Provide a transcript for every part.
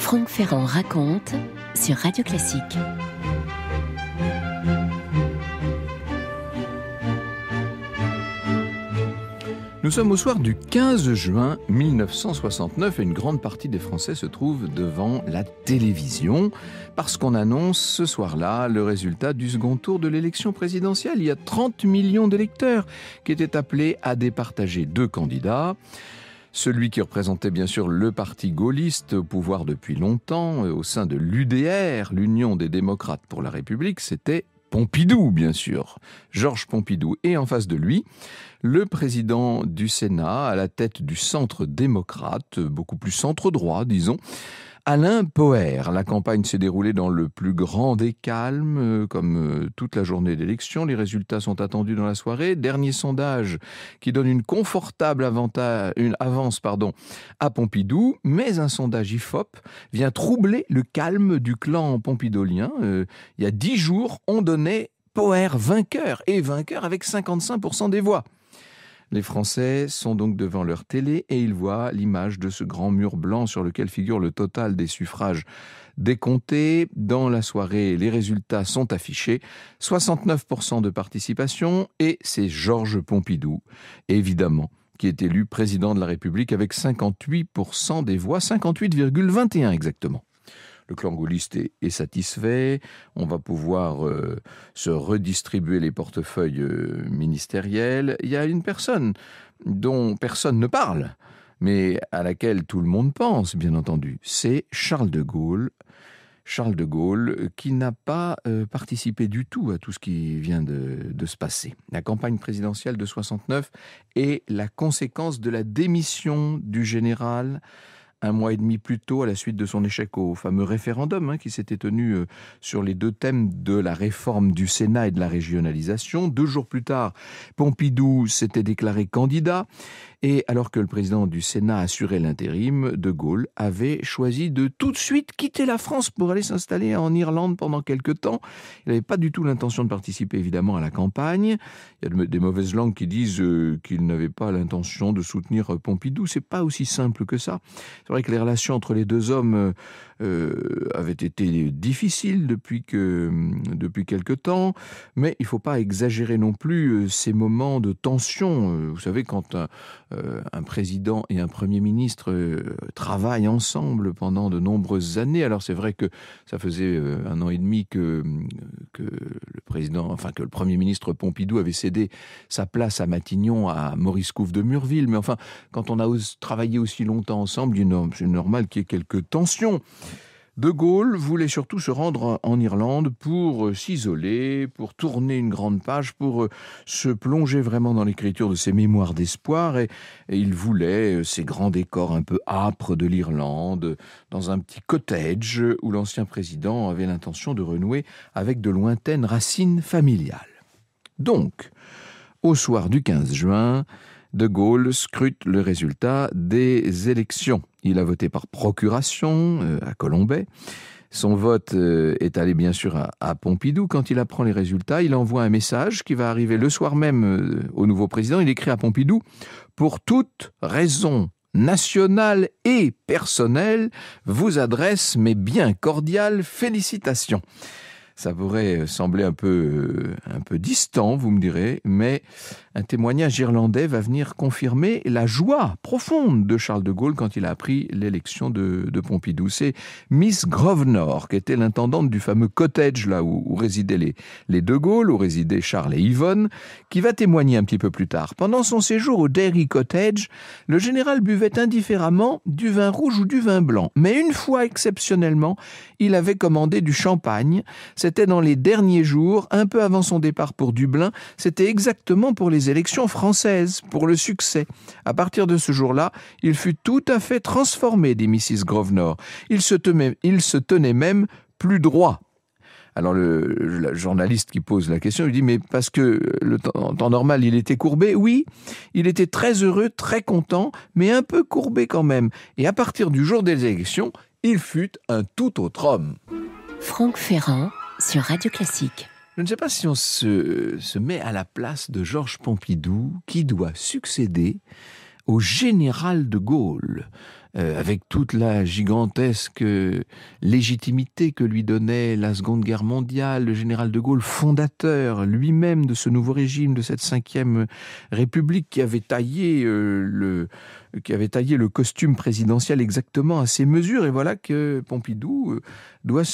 Franck Ferrand raconte sur Radio Classique. Nous sommes au soir du 15 juin 1969 et une grande partie des Français se trouvent devant la télévision parce qu'on annonce ce soir-là le résultat du second tour de l'élection présidentielle. Il y a 30 millions d'électeurs qui étaient appelés à départager deux candidats. Celui qui représentait bien sûr le parti gaulliste au pouvoir depuis longtemps au sein de l'UDR, l'Union des démocrates pour la République, c'était Pompidou, bien sûr, Georges Pompidou. Et en face de lui, le président du Sénat, à la tête du centre démocrate, beaucoup plus centre-droit, disons, Alain Poher. La campagne s'est déroulée dans le plus grand des calmes, comme toute la journée d'élection. Les résultats sont attendus dans la soirée. Dernier sondage qui donne une confortable avance à Pompidou, mais un sondage IFOP vient troubler le calme du clan pompidolien. Il y a 10 jours, on donnait Poher vainqueur, et vainqueur avec 55% des voix. Les Français sont donc devant leur télé et ils voient l'image de ce grand mur blanc sur lequel figure le total des suffrages décomptés. Dans la soirée, les résultats sont affichés. 69% de participation et c'est Georges Pompidou, évidemment, qui est élu président de la République avec 58% des voix, 58,21 exactement. Le clan gaulliste est satisfait, on va pouvoir se redistribuer les portefeuilles ministériels. Il y a une personne dont personne ne parle, mais à laquelle tout le monde pense, bien entendu. C'est Charles de Gaulle. Charles de Gaulle qui n'a pas participé du tout à tout ce qui vient de se passer. La campagne présidentielle de 69 est la conséquence de la démission du général un mois et demi plus tôt, à la suite de son échec au fameux référendum qui s'était tenu sur les deux thèmes de la réforme du Sénat et de la régionalisation. 2 jours plus tard, Pompidou s'était déclaré candidat. Et alors que le président du Sénat assurait l'intérim, De Gaulle avait choisi de tout de suite quitter la France pour aller s'installer en Irlande pendant quelques temps. Il n'avait pas du tout l'intention de participer évidemment à la campagne. Il y a des mauvaises langues qui disent qu'il n'avait pas l'intention de soutenir Pompidou. C'est pas aussi simple que ça. C'est vrai que les relations entre les deux hommes avaient été difficiles depuis quelque temps, mais il ne faut pas exagérer non plus ces moments de tension. Vous savez, quand un président et un premier ministre travaillent ensemble pendant de nombreuses années, alors c'est vrai que ça faisait 1 an et demi que le premier ministre Pompidou avait cédé sa place à Matignon à Maurice Couve de Murville, mais enfin, quand on a travaillé aussi longtemps ensemble, c'est normal qu'il y ait quelques tensions. De Gaulle voulait surtout se rendre en Irlande pour s'isoler, pour tourner une grande page, pour se plonger vraiment dans l'écriture de ses mémoires d'espoir. Et il voulait ces grands décors un peu âpres de l'Irlande, dans un petit cottage où l'ancien président avait l'intention de renouer avec de lointaines racines familiales. Donc, au soir du 15 juin, De Gaulle scrute le résultat des élections. Il a voté par procuration à Colombey. Son vote est allé bien sûr à Pompidou. Quand il apprend les résultats, il envoie un message qui va arriver le soir même au nouveau président. Il écrit à Pompidou « Pour toute raison nationale et personnelle, vous adresse mes bien cordiales félicitations ». Ça pourrait sembler un peu distant, vous me direz, mais un témoignage irlandais va venir confirmer la joie profonde de Charles de Gaulle quand il a appris l'élection de Pompidou. C'est Miss Grosvenor, qui était l'intendante du fameux cottage là où résidaient les de Gaulle, où résidaient Charles et Yvonne, qui va témoigner un petit peu plus tard. Pendant son séjour au Dairy Cottage, le général buvait indifféremment du vin rouge ou du vin blanc. Mais une fois exceptionnellement, il avait commandé du champagne. C'était dans les derniers jours, un peu avant son départ pour Dublin. C'était exactement pour les élections françaises, pour le succès. À partir de ce jour-là, il fut tout à fait transformé, dit Mrs. Grosvenor. Il se tenait même plus droit. Alors le journaliste qui pose la question lui dit « Mais parce que en temps normal, il était courbé ?» Oui, il était très heureux, très content, mais un peu courbé quand même. Et à partir du jour des élections, il fut un tout autre homme. Franck Ferrand sur Radio Classique. Je ne sais pas si on se met à la place de Georges Pompidou, qui doit succéder au général de Gaulle. avec toute la gigantesque légitimité que lui donnait la Seconde Guerre mondiale, le général de Gaulle, fondateur lui-même de ce nouveau régime, de cette 5e République, qui avait taillé le costume présidentiel exactement à ses mesures. Et voilà que Pompidou doit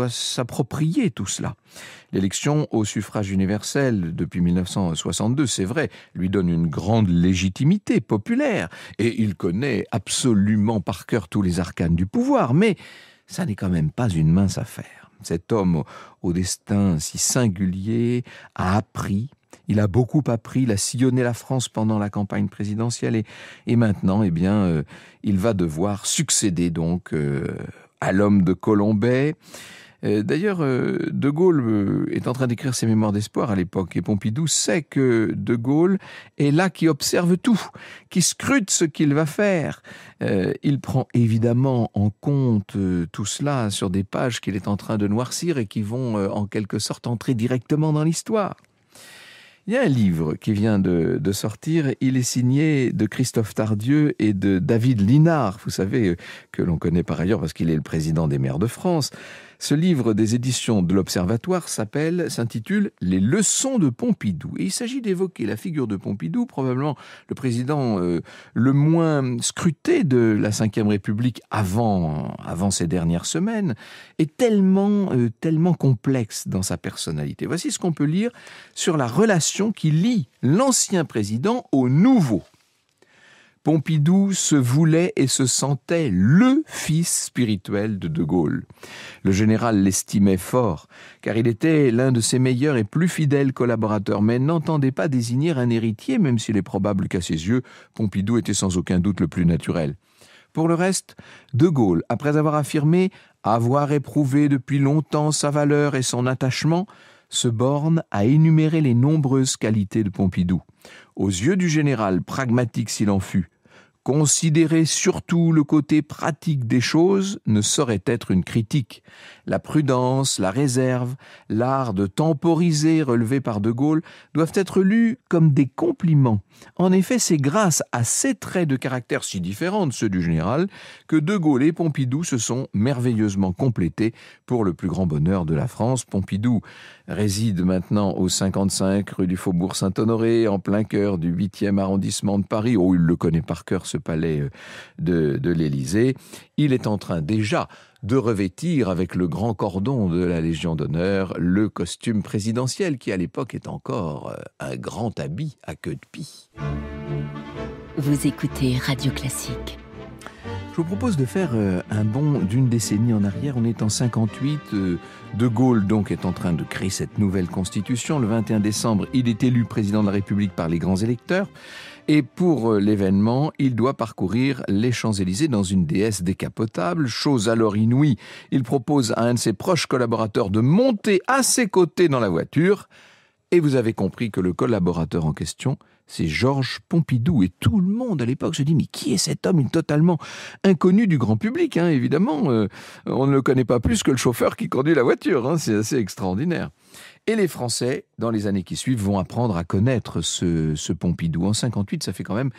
s'approprier tout cela. L'élection au suffrage universel depuis 1962, c'est vrai, lui donne une grande légitimité populaire et il connaît absolument par cœur tous les arcanes du pouvoir, mais ça n'est quand même pas une mince affaire. Cet homme au destin si singulier a appris. Il a beaucoup appris, il a sillonné la France pendant la campagne présidentielle et maintenant, il va devoir succéder donc à l'homme de Colombey. D'ailleurs, De Gaulle est en train d'écrire ses mémoires d'espoir à l'époque et Pompidou sait que De Gaulle est là qui observe tout, qui scrute ce qu'il va faire. Il prend évidemment en compte tout cela sur des pages qu'il est en train de noircir et qui vont en quelque sorte entrer directement dans l'histoire. Il y a un livre qui vient de sortir, il est signé de Christophe Tardieu et de David Linard, vous savez, que l'on connaît par ailleurs parce qu'il est le président des maires de France. Ce livre des éditions de l'Observatoire s'intitule « Les leçons de Pompidou ». Et il s'agit d'évoquer la figure de Pompidou, probablement le président le moins scruté de la Ve République avant ces dernières semaines, est tellement complexe dans sa personnalité. Voici ce qu'on peut lire sur la relation qui lie l'ancien président au nouveau. Pompidou se voulait et se sentait le fils spirituel de Gaulle. Le général l'estimait fort, car il était l'un de ses meilleurs et plus fidèles collaborateurs, mais n'entendait pas désigner un héritier, même s'il est probable qu'à ses yeux, Pompidou était sans aucun doute le plus naturel. Pour le reste, De Gaulle, après avoir affirmé avoir éprouvé depuis longtemps sa valeur et son attachement, se borne à énumérer les nombreuses qualités de Pompidou. Aux yeux du général, pragmatique s'il en fut, considérer surtout le côté pratique des choses ne saurait être une critique. La prudence, la réserve, l'art de temporiser relevé par De Gaulle doivent être lus comme des compliments. En effet, c'est grâce à ces traits de caractère si différents de ceux du général que De Gaulle et Pompidou se sont merveilleusement complétés pour le plus grand bonheur de la France. Pompidou réside maintenant au 55 rue du Faubourg Saint-Honoré, en plein cœur du 8e arrondissement de Paris. Oh, il le connaît par cœur, ce palais de l'Élysée. Il est en train déjà de revêtir avec le grand cordon de la Légion d'honneur le costume présidentiel qui à l'époque est encore un grand habit à queue de pie. Vous écoutez Radio Classique. Je vous propose de faire un bond d'une décennie en arrière. On est en 58. De Gaulle donc est en train de créer cette nouvelle constitution. Le 21 décembre, il est élu président de la République par les grands électeurs. Et pour l'événement, il doit parcourir les Champs-Élysées dans une DS décapotable. Chose alors inouïe, il propose à un de ses proches collaborateurs de monter à ses côtés dans la voiture. Et vous avez compris que le collaborateur en question, c'est Georges Pompidou. Et tout le monde à l'époque se dit, mais qui est cet homme? Il est totalement inconnu du grand public, hein, évidemment. On ne le connaît pas plus que le chauffeur qui conduit la voiture. Hein, c'est assez extraordinaire. Et les Français, dans les années qui suivent, vont apprendre à connaître ce Pompidou. En 58, ça fait quand même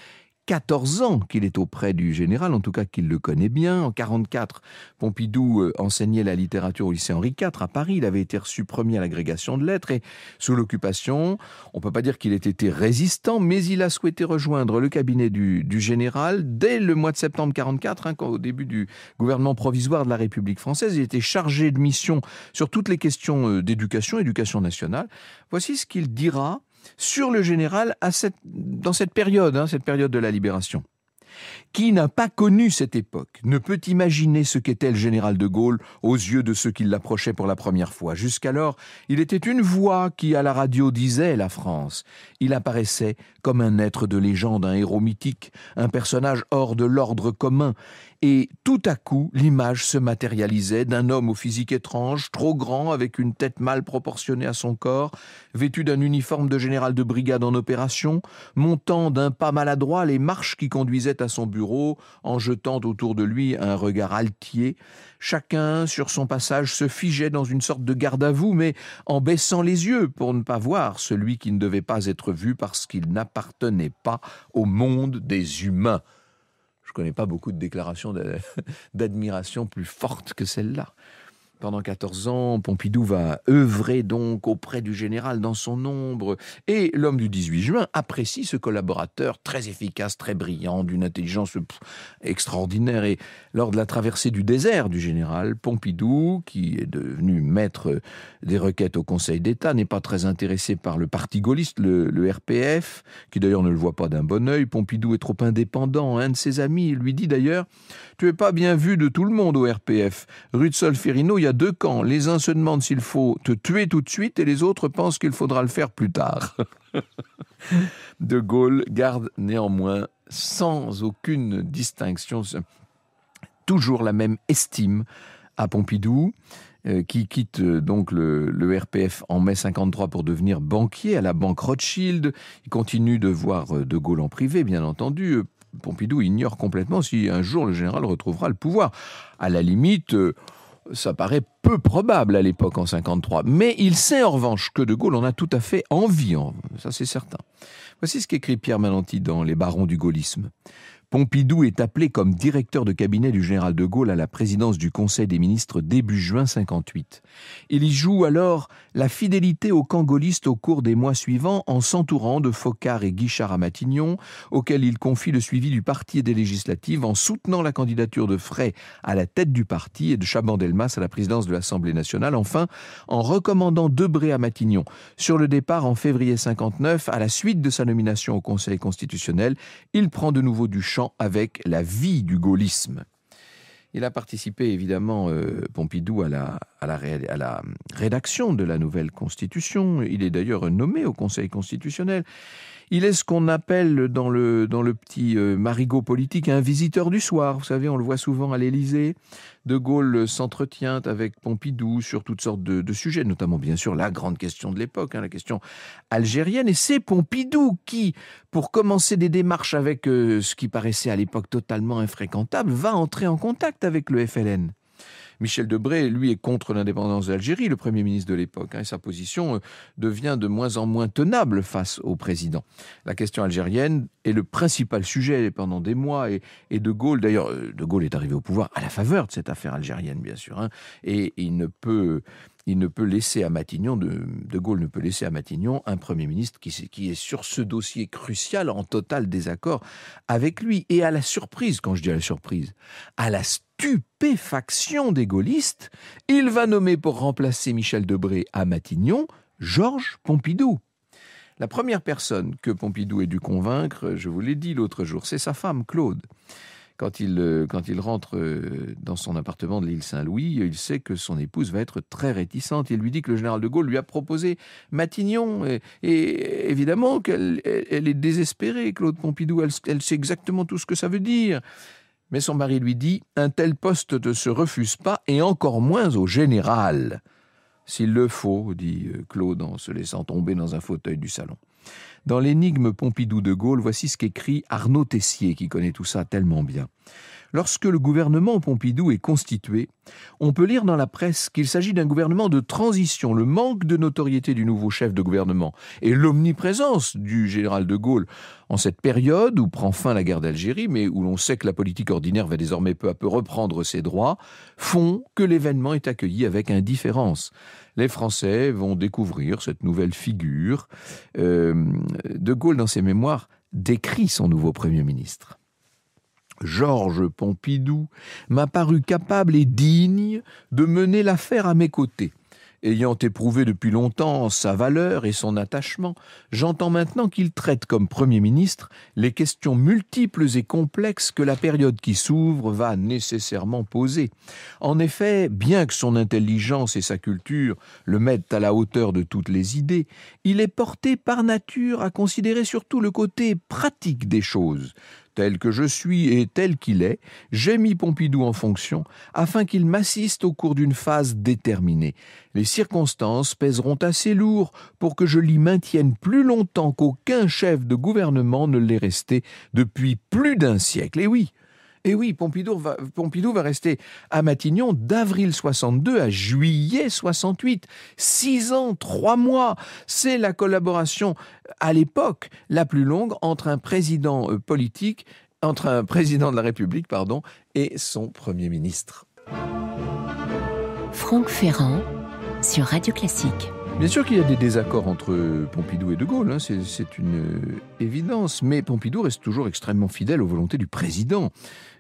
14 ans qu'il est auprès du général, en tout cas qu'il le connaît bien. En 44, Pompidou enseignait la littérature au lycée Henri IV à Paris. Il avait été reçu premier à l'agrégation de lettres et sous l'occupation, on ne peut pas dire qu'il ait été résistant, mais il a souhaité rejoindre le cabinet du général dès le mois de septembre 44, au début du gouvernement provisoire de la République française. Il était chargé de mission sur toutes les questions d'éducation nationale. Voici ce qu'il dira sur le général dans cette période de la Libération. Qui n'a pas connu cette époque ne peut imaginer ce qu'était le général de Gaulle aux yeux de ceux qui l'approchaient pour la première fois. Jusqu'alors, il était une voix qui, à la radio, disait la France. Il apparaissait comme un être de légende, un héros mythique, un personnage hors de l'ordre commun. Et tout à coup, l'image se matérialisait d'un homme au physique étrange, trop grand, avec une tête mal proportionnée à son corps, vêtu d'un uniforme de général de brigade en opération, montant d'un pas maladroit les marches qui conduisaient à son bureau, en jetant autour de lui un regard altier. Chacun, sur son passage, se figeait dans une sorte de garde à vous, mais en baissant les yeux pour ne pas voir celui qui ne devait pas être vu parce qu'il n'appartenait pas au monde des humains. Je connais pas beaucoup de déclarations d'admiration plus fortes que celle-là. Pendant 14 ans, Pompidou va œuvrer donc auprès du général dans son ombre. Et l'homme du 18 juin apprécie ce collaborateur très efficace, très brillant, d'une intelligence extraordinaire. Et lors de la traversée du désert du général, Pompidou, qui est devenu maître des requêtes au Conseil d'État, n'est pas très intéressé par le parti gaulliste, le RPF, qui d'ailleurs ne le voit pas d'un bon œil. Pompidou est trop indépendant. Un de ses amis lui dit d'ailleurs « Tu es pas bien vu de tout le monde au RPF. Rue de Solferino, il y a 2 camps. Les uns se demandent s'il faut te tuer tout de suite et les autres pensent qu'il faudra le faire plus tard. » De Gaulle garde néanmoins, sans aucune distinction, toujours la même estime à Pompidou, qui quitte donc le RPF en mai 53 pour devenir banquier à la banque Rothschild. Il continue de voir De Gaulle en privé, bien entendu. Pompidou ignore complètement si un jour le général retrouvera le pouvoir. À la limite, ça paraît peu probable à l'époque en 53. Mais il sait en revanche que De Gaulle en a tout à fait envie. Ça, c'est certain. Voici ce qu'écrit Pierre Mananti dans Les Barons du gaullisme. Pompidou est appelé comme directeur de cabinet du général de Gaulle à la présidence du Conseil des ministres début juin 58. Il y joue alors la fidélité au camp gaulliste au cours des mois suivants en s'entourant de Focard et Guichard à Matignon, auxquels il confie le suivi du parti et des législatives, en soutenant la candidature de Frey à la tête du parti et de Chaban-Delmas à la présidence de l'Assemblée nationale, enfin en recommandant Debré à Matignon. Sur le départ en février 59, à la suite de sa nomination au Conseil constitutionnel, il prend de nouveau du champ avec la vie du gaullisme. Il a participé évidemment, Pompidou, à la rédaction de la nouvelle Constitution. Il est d'ailleurs nommé au Conseil constitutionnel. Il est ce qu'on appelle dans le petit marigot politique un visiteur du soir. Vous savez, on le voit souvent à l'Élysée. De Gaulle s'entretient avec Pompidou sur toutes sortes de sujets, notamment bien sûr la grande question de l'époque, la question algérienne. Et c'est Pompidou qui, pour commencer des démarches avec ce qui paraissait à l'époque totalement infréquentable, va entrer en contact avec le FLN. Michel Debré, lui, est contre l'indépendance de l'Algérie, le Premier ministre de l'époque, et sa position devient de moins en moins tenable face au président. La question algérienne est le principal sujet pendant des mois, et De Gaulle, d'ailleurs, De Gaulle est arrivé au pouvoir à la faveur de cette affaire algérienne, bien sûr, et il ne peut laisser à Matignon, De Gaulle ne peut laisser à Matignon un Premier ministre qui est sur ce dossier crucial en total désaccord avec lui. Et à la surprise, quand je dis à la surprise, à la stupéfaction des gaullistes, il va nommer pour remplacer Michel Debré à Matignon Georges Pompidou. La première personne que Pompidou ait dû convaincre, je vous l'ai dit l'autre jour, c'est sa femme Claude. Quand il rentre dans son appartement de l'île Saint-Louis, il sait que son épouse va être très réticente. Il lui dit que le général de Gaulle lui a proposé Matignon. Et évidemment qu'elle est désespérée, Claude Pompidou. Elle sait exactement tout ce que ça veut dire. Mais son mari lui dit « Un tel poste ne se refuse pas, et encore moins au général. » « S'il le faut, dit Claude en se laissant tomber dans un fauteuil du salon. Dans l'énigme Pompidou de Gaulle, voici ce qu'écrit Arnaud Tessier, qui connaît tout ça tellement bien. Lorsque le gouvernement Pompidou est constitué, on peut lire dans la presse qu'il s'agit d'un gouvernement de transition. Le manque de notoriété du nouveau chef de gouvernement et l'omniprésence du général de Gaulle en cette période où prend fin la guerre d'Algérie, mais où l'on sait que la politique ordinaire va désormais peu à peu reprendre ses droits, font que l'événement est accueilli avec indifférence. Les Français vont découvrir cette nouvelle figure. De Gaulle, dans ses mémoires, décrit son nouveau Premier ministre. Georges Pompidou m'a paru capable et digne de mener l'affaire à mes côtés. Ayant éprouvé depuis longtemps sa valeur et son attachement, j'entends maintenant qu'il traite comme Premier ministre les questions multiples et complexes que la période qui s'ouvre va nécessairement poser. En effet, bien que son intelligence et sa culture le mettent à la hauteur de toutes les idées, il est porté par nature à considérer surtout le côté pratique des choses. Tel que je suis et tel qu'il est, j'ai mis Pompidou en fonction afin qu'il m'assiste au cours d'une phase déterminée. Les circonstances pèseront assez lourd pour que je l'y maintienne plus longtemps qu'aucun chef de gouvernement ne l'est resté depuis plus d'un siècle. Et oui, Pompidou va rester à Matignon d'avril 62 à juillet 68. 6 ans, 3 mois. C'est la collaboration, à l'époque, la plus longue entre un président politique entre un président de la République, et son Premier ministre. Franck Ferrand sur Radio Classique. Bien sûr qu'il y a des désaccords entre Pompidou et De Gaulle, c'est une évidence, mais Pompidou reste toujours extrêmement fidèle aux volontés du président.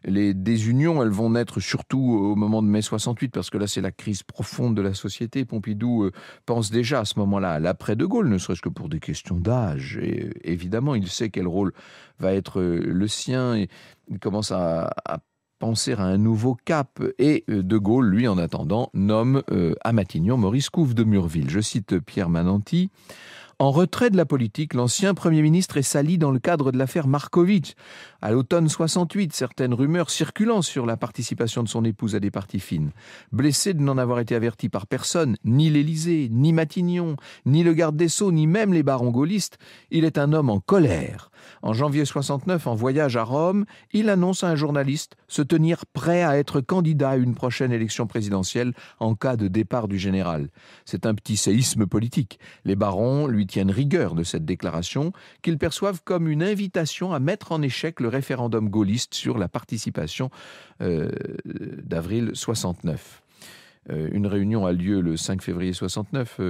Les désunions, elles vont naître surtout au moment de mai 68, parce que là, c'est la crise profonde de la société. Pompidou pense déjà à ce moment-là à l'après De Gaulle, ne serait-ce que pour des questions d'âge. Et évidemment, il sait quel rôle va être le sien, et il commence à penser à un nouveau cap. Et De Gaulle, lui, en attendant, nomme à Matignon Maurice Couve de Murville. Je cite Pierre Mananti. En retrait de la politique, l'ancien Premier ministre est sali dans le cadre de l'affaire Markovitch. À l'automne 68, certaines rumeurs circulant sur la participation de son épouse à des parties fines. Blessé de n'en avoir été averti par personne, ni l'Élysée, ni Matignon, ni le garde des Sceaux, ni même les barons gaullistes, il est un homme en colère. En janvier 69, en voyage à Rome, il annonce à un journaliste se tenir prêt à être candidat à une prochaine élection présidentielle en cas de départ du général. C'est un petit séisme politique. Les barons lui tiennent rigueur de cette déclaration, qu'ils perçoivent comme une invitation à mettre en échec le référendum gaulliste sur la participation d'avril 69. Une réunion a lieu le 5 février 69.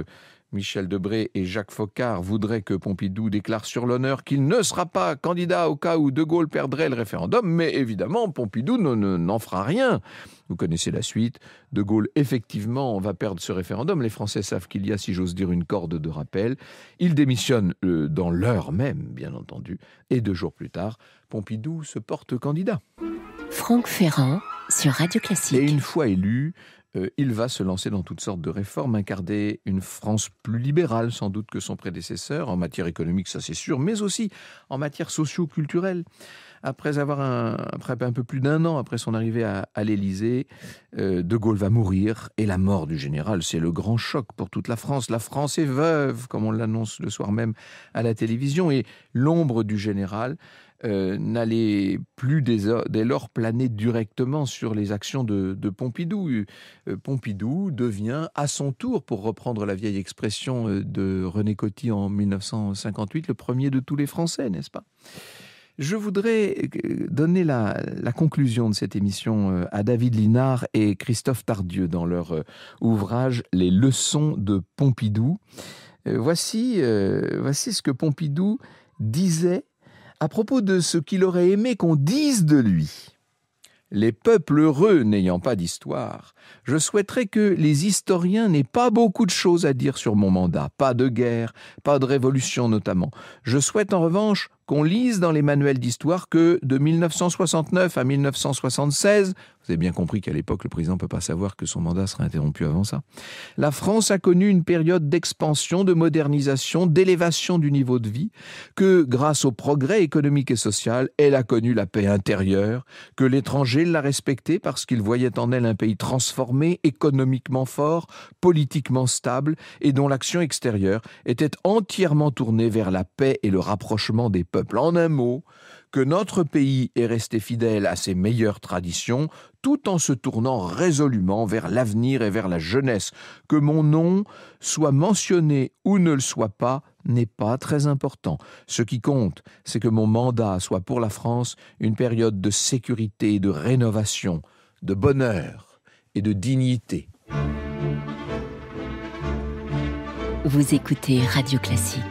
Michel Debré et Jacques Foccart voudraient que Pompidou déclare sur l'honneur qu'il ne sera pas candidat au cas où De Gaulle perdrait le référendum, mais évidemment, Pompidou n'en fera rien. Vous connaissez la suite. De Gaulle, effectivement, va perdre ce référendum. Les Français savent qu'il y a, si j'ose dire, une corde de rappel. Il démissionne dans l'heure même, bien entendu. Et 2 jours plus tard, Pompidou se porte candidat. Franck Ferrand sur Radio Classique. Et une fois élu, il va se lancer dans toutes sortes de réformes, incarner une France plus libérale sans doute que son prédécesseur, en matière économique, ça c'est sûr, mais aussi en matière socio-culturelle. Après un peu plus d'1 an après son arrivée à l'Élysée, De Gaulle va mourir, et la mort du général, c'est le grand choc pour toute la France. La France est veuve, comme on l'annonce le soir même à la télévision, et l'ombre du général n'allait plus dès lors planer directement sur les actions de Pompidou. Pompidou devient à son tour, pour reprendre la vieille expression de René Coty en 1958, le premier de tous les Français, n'est-ce pas ? Je voudrais donner la conclusion de cette émission à David Linard et Christophe Tardieu dans leur ouvrage « Les leçons de Pompidou ». Voici ce que Pompidou disait à propos de ce qu'il aurait aimé qu'on dise de lui. Les peuples heureux n'ayant pas d'histoire, je souhaiterais que les historiens n'aient pas beaucoup de choses à dire sur mon mandat. Pas de guerre, pas de révolution notamment. Je souhaite en revanche qu'on lise dans les manuels d'histoire que de 1969 à 1976, vous avez bien compris qu'à l'époque, le président ne peut pas savoir que son mandat sera interrompu avant ça, la France a connu une période d'expansion, de modernisation, d'élévation du niveau de vie, que grâce au progrès économique et social, elle a connu la paix intérieure, que l'étranger l'a respectée parce qu'il voyait en elle un pays transformé, économiquement fort, politiquement stable, et dont l'action extérieure était entièrement tournée vers la paix et le rapprochement des peuples. En un mot, que notre pays est resté fidèle à ses meilleures traditions, tout en se tournant résolument vers l'avenir et vers la jeunesse. Que mon nom soit mentionné ou ne le soit pas, n'est pas très important. Ce qui compte, c'est que mon mandat soit pour la France une période de sécurité et de rénovation, de bonheur et de dignité. Vous écoutez Radio Classique.